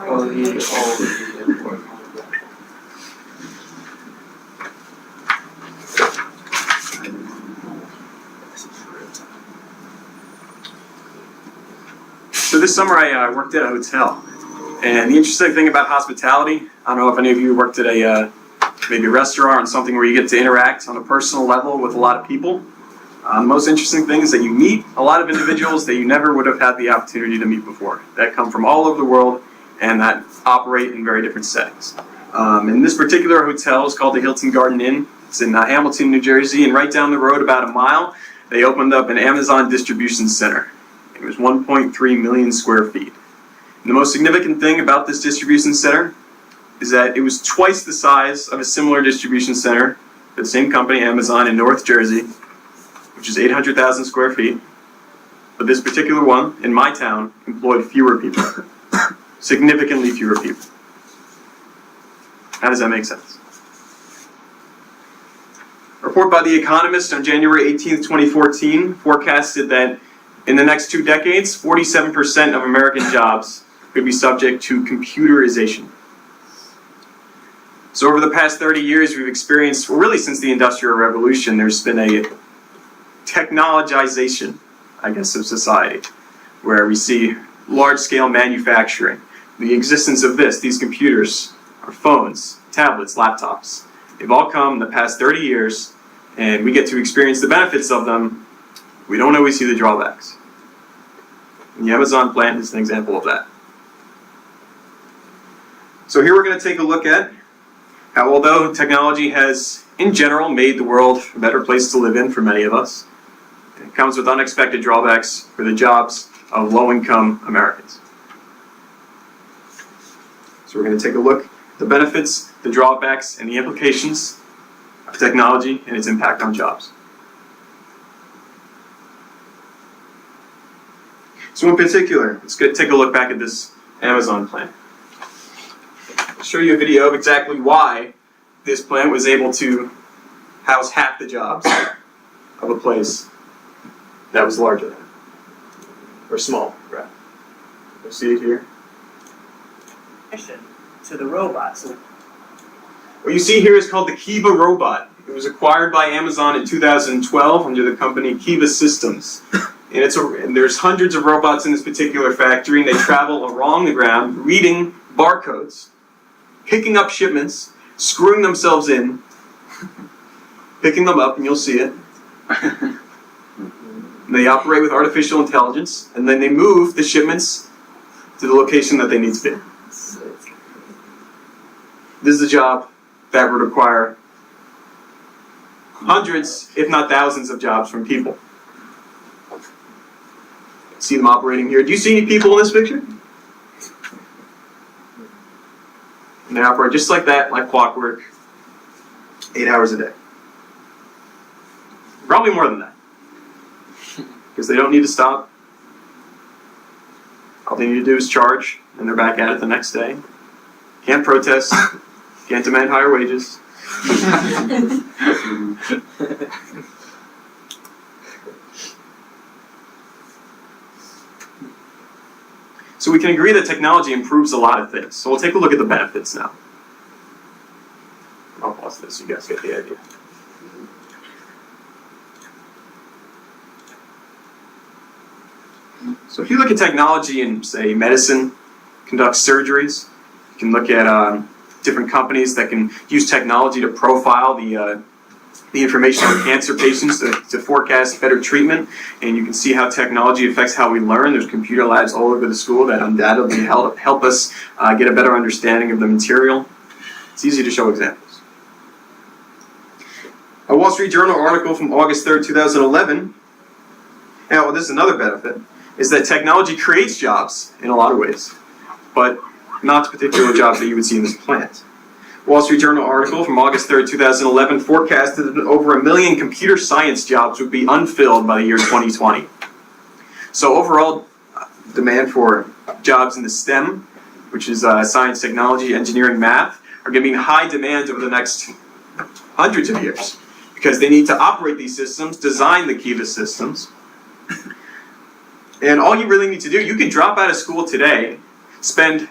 So this summer I worked at a hotel, and the interesting thing about hospitality, I don't know if any of you worked at a maybe a restaurant or something where you get to interact on a personal level with a lot of people. The most interesting thing is that you meet a lot of individuals that you never would have had the opportunity to meet before, that come from all over the world and that operate in very different settings. And this particular hotel is called the Hilton Garden Inn. It's in Hamilton, New Jersey, and right down the road about a mile, they opened up an Amazon distribution center. It was 1.3 million square feet. And the most significant thing about this distribution center is that it was twice the size of a similar distribution center for the same company, Amazon, in North Jersey, which is 800,000 square feet. But this particular one, in my town, employed fewer people. Significantly fewer people. How does that make sense? A report by The Economist on January 18th, 2014 forecasted that in the next 2 decades, 47% of American jobs could be subject to computerization. So over the past 30 years, we've experienced, well, really since the Industrial Revolution, there's been a technologization, I guess, of society, where we see large-scale manufacturing, the existence of these computers, our phones, tablets, laptops. They've all come in the past 30 years, and we get to experience the benefits of them. We don't always see the drawbacks. And the Amazon plant is an example of that. So here we're going to take a look at how, although technology has, in general, made the world a better place to live in for many of us, it comes with unexpected drawbacks for the jobs of low-income Americans. So we're going to take a look at the benefits, the drawbacks, and the implications of technology and its impact on jobs. So in particular, let's take a look back at this Amazon plant. I'll show you a video of exactly why this plant was able to house half the jobs of a place that was larger than it, or small, rather. You'll see it here. To the robots. What you see here is called the Kiva robot. It was acquired by Amazon in 2012 under the company Kiva Systems. And there's hundreds of robots in this particular factory, and they travel along the ground, reading barcodes, picking up shipments, screwing themselves in, picking them up, and you'll see it. They operate with artificial intelligence, and then they move the shipments to the location that they need to be. This is a job that would require hundreds, if not thousands, of jobs from people. See them operating here. Do you see any people in this picture? And they operate just like that, like clockwork, 8 hours a day. Probably more than that. Because they don't need to stop. All they need to do is charge, and they're back at it the next day. Can't protest. Can't demand higher wages. So we can agree that technology improves a lot of things. So we'll take a look at the benefits now. I'll pause this so you guys get the idea. So if you look at technology in, say, medicine, conduct surgeries, you can look at different companies that can use technology to profile the information on cancer patients to forecast better treatment, and you can see how technology affects how we learn. There's computer labs all over the school that undoubtedly help us get a better understanding of the material. It's easy to show examples. A Wall Street Journal article from August 3rd, 2011, now this is another benefit, is that technology creates jobs in a lot of ways, but not the particular jobs that you would see in this plant. Wall Street Journal article from August 3rd, 2011 forecasted that over 1 million computer science jobs would be unfilled by the year 2020. So overall, demand for jobs in the STEM, which is science, technology, engineering, math, are going to be in high demand over the next hundreds of years because they need to operate these systems, design the Kiva systems. And all you really need to do, you can drop out of school today, spend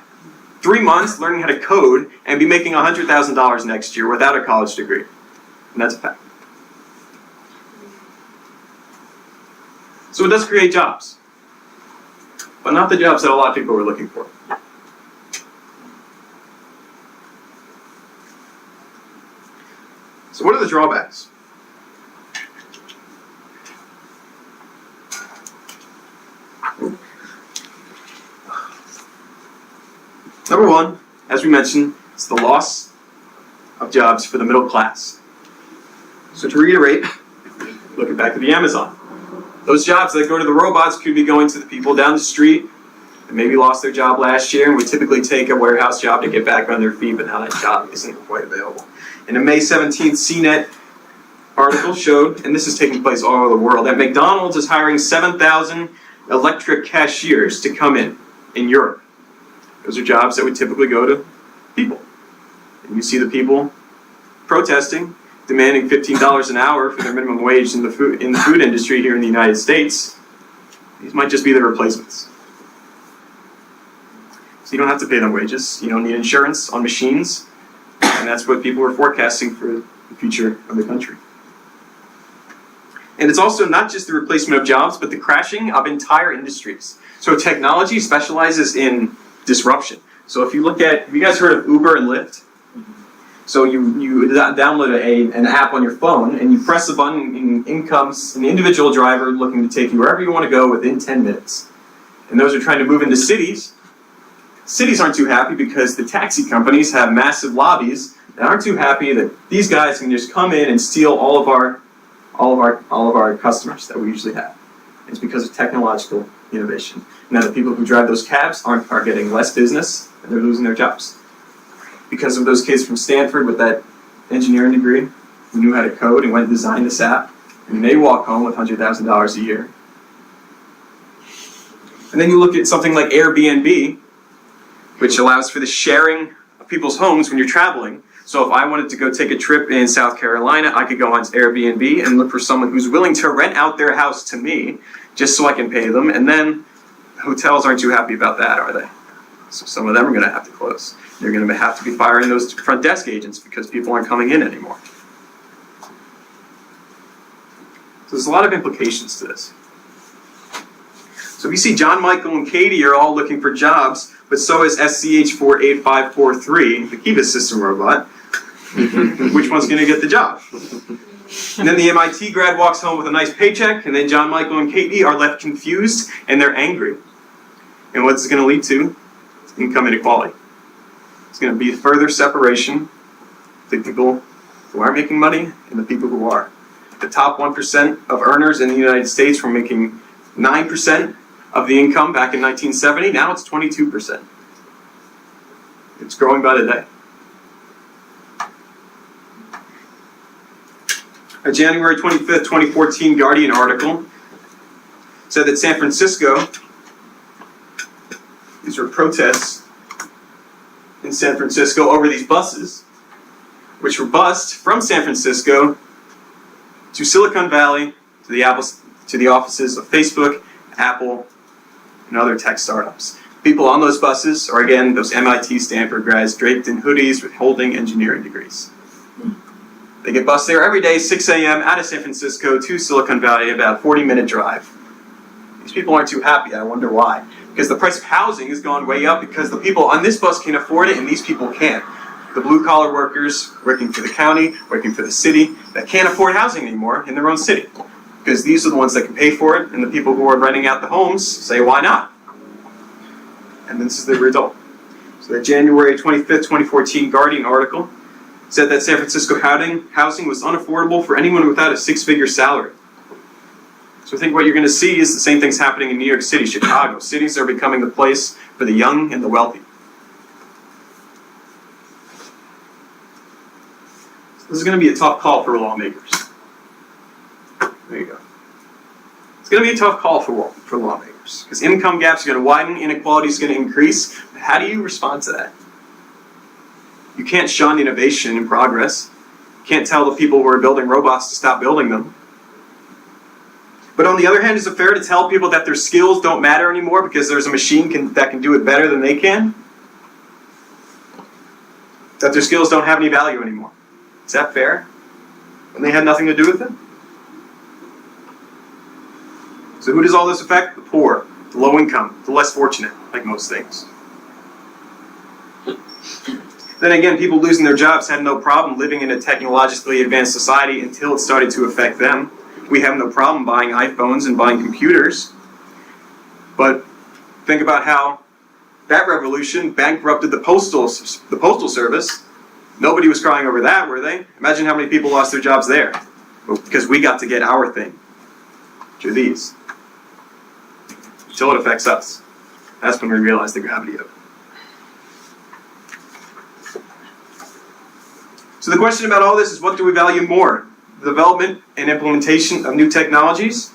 3 months learning how to code and be making $100,000 next year without a college degree. And that's a fact. So it does create jobs, but not the jobs that a lot of people were looking for. So what are the drawbacks? Number one, as we mentioned, is the loss of jobs for the middle class. So to reiterate, looking back at the Amazon. Those jobs that go to the robots could be going to the people down the street that maybe lost their job last year and would typically take a warehouse job to get back on their feet, but now that job isn't quite available. In a May 17th CNET article showed, and this is taking place all over the world, that McDonald's is hiring 7,000 electric cashiers to come in Europe. Those are jobs that would typically go to people. And you see the people protesting, demanding $15 an hour for their minimum wage in the food industry here in the United States. These might just be the replacements. So you don't have to pay them wages. You don't need insurance on machines. And that's what people are forecasting for the future of the country. And it's also not just the replacement of jobs, but the crashing of entire industries. So technology specializes in disruption. So if you look at, have you guys heard of Uber and Lyft? So you download an app on your phone and you press a button and in comes an individual driver looking to take you wherever you want to go within 10 minutes. And those are trying to move into cities. Cities aren't too happy because the taxi companies have massive lobbies that aren't too happy that these guys can just come in and steal all of our customers that we usually have. It's because of technological innovation. Now the people who drive those cabs are getting less business and they're losing their jobs. Because of those kids from Stanford with that engineering degree who knew how to code and went and designed this app, and they walk home with $100,000 a year. And then you look at something like Airbnb, which allows for the sharing of people's homes when you're traveling. So if I wanted to go take a trip in South Carolina, I could go on Airbnb and look for someone who's willing to rent out their house to me just so I can pay them. And then hotels aren't too happy about that, are they? So some of them are going to have to close. They're going to have to be firing those front desk agents because people aren't coming in anymore. So there's a lot of implications to this. So if you see John, Michael, and Katie are all looking for jobs, but so is SCH48543, the Kiva system robot. Which one's going to get the job? And then the MIT grad walks home with a nice paycheck, and then John, Michael, and Katie are left confused, and they're angry. And what's it going to lead to? Income inequality. It's going to be further separation of the people who aren't making money and the people who are. The top 1% of earners in the United States were making 9% of the income back in 1970. Now it's 22%. It's growing by the day. A January 25th, 2014 Guardian article said that San Francisco, these were protests in San Francisco over these buses, which were bused from San Francisco to Silicon Valley, to the offices of Facebook, Apple, and other tech startups. People on those buses are, again, those MIT, Stanford grads draped in hoodies with holding engineering degrees. They get bused there every day, 6 a.m. out of San Francisco to Silicon Valley, about a 40-minute drive. These people aren't too happy. I wonder why. Because the price of housing has gone way up because the people on this bus can afford it and these people can't. The blue-collar workers working for the county, working for the city, that can't afford housing anymore in their own city. Because these are the ones that can pay for it, and the people who are renting out the homes say, why not? And this is the result. So that January 25th, 2014 Guardian article said that San Francisco housing was unaffordable for anyone without a six-figure salary. So I think what you're going to see is the same things happening in New York City, Chicago. Cities are becoming the place for the young and the wealthy. So this is going to be a tough call for lawmakers. There you go. It's going to be a tough call for lawmakers because income gaps are going to widen, inequality is going to increase. But how do you respond to that? You can't shun innovation and progress. You can't tell the people who are building robots to stop building them. But on the other hand, is it fair to tell people that their skills don't matter anymore because there's a machine that can do it better than they can? that their skills don't have any value anymore. Is that fair? When they had nothing to do with it? So who does all this affect? The poor, the low income, the less fortunate, like most things. Then again, people losing their jobs had no problem living in a technologically advanced society until it started to affect them. We have no problem buying iPhones and buying computers. But think about how that revolution bankrupted the postal service. Nobody was crying over that, were they? Imagine how many people lost their jobs there. Well, because we got to get our thing, which are these. Until it affects us. That's when we realize the gravity of it. So the question about all this is, what do we value more? The development and implementation of new technologies,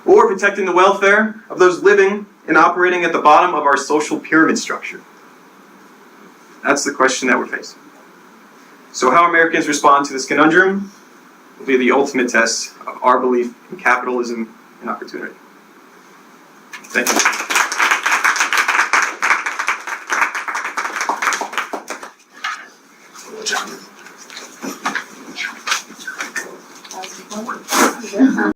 or protecting the welfare of those living and operating at the bottom of our social pyramid structure? That's the question that we're facing. So how Americans respond to this conundrum will be the ultimate test of our belief in capitalism and opportunity. Thank you.